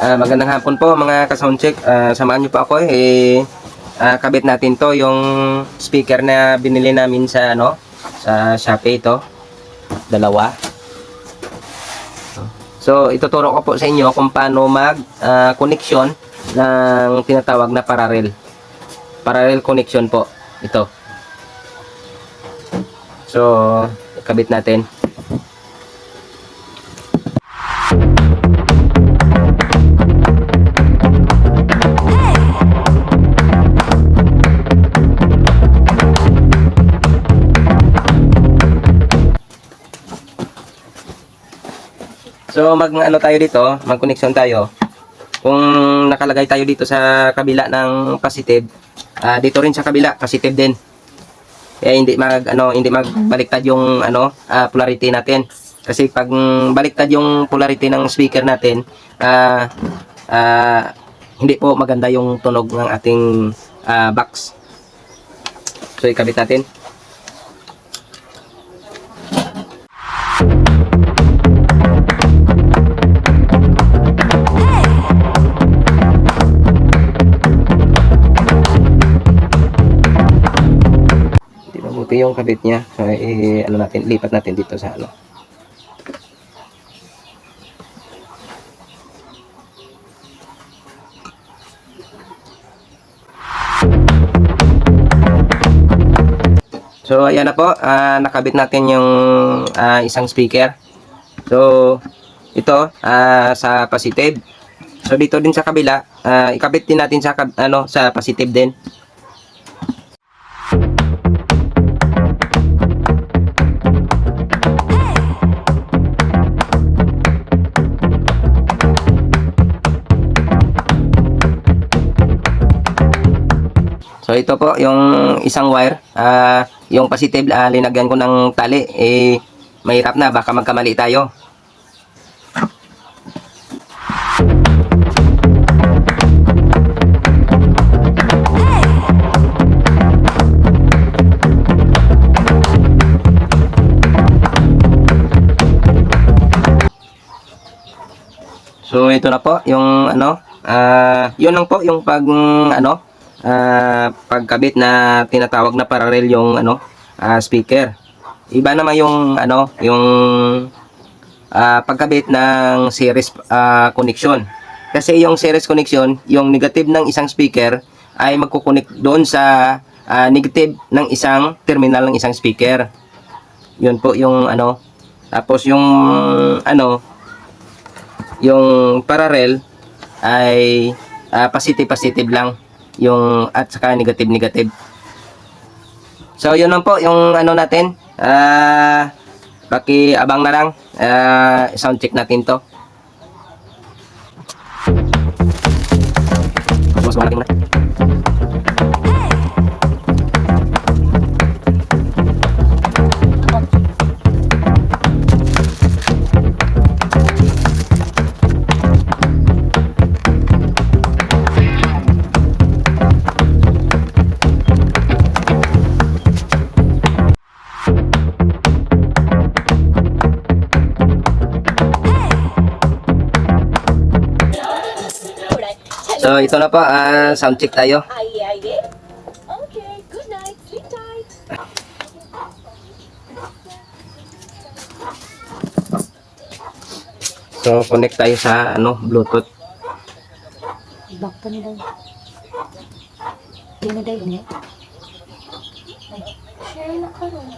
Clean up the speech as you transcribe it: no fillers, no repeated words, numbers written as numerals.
Magandang hapon po mga ka-soundcheck. Samahan niyo po ako kabit natin to yung speaker na binili namin sa sa Shopee ito. Dalawa. So ituturo ko po sa inyo kung paano mag connection ng tinatawag na parallel. Parallel connection po ito. So kabit natin. So tayo dito, mag-connection tayo. Kung nakalagay tayo dito sa kabila ng positive, dito rin sa kabila positive din. Kaya hindi magbaliktad yung polarity natin. Kasi pag baliktad yung polarity ng speaker natin, hindi po maganda yung tunog ng ating box. So ikabit natin. Yung kabit niya. So, lipat natin dito sa So, ayan na po. Nakabit natin yung isang speaker. So, ito sa positive. So, dito din sa kabila, ikabit din natin sa sa positive din. So ito po yung isang wire, yung positive linagyan ko ng tali, mahirap na, baka magkamali tayo. So ito na po yung yun lang po yung pagkabit na tinatawag na parallel yung speaker. Iba naman yung yung pagkabit ng series connection. Kasi yung series connection, yung negative ng isang speaker ay magko-connect doon sa negative ng isang terminal ng isang speaker. Yun po yung tapos yung yung parallel ay positive lang yung at saka negative. So yun lang po yung natin, paki-abang na lang, sound check natin to. Mas malaki muna. So ito na po, sound check tayo. Okay, good night, sleep tight. So connect tayo sa Bluetooth. Back pa nila. Hindi na dahil niya. Share na ka rin.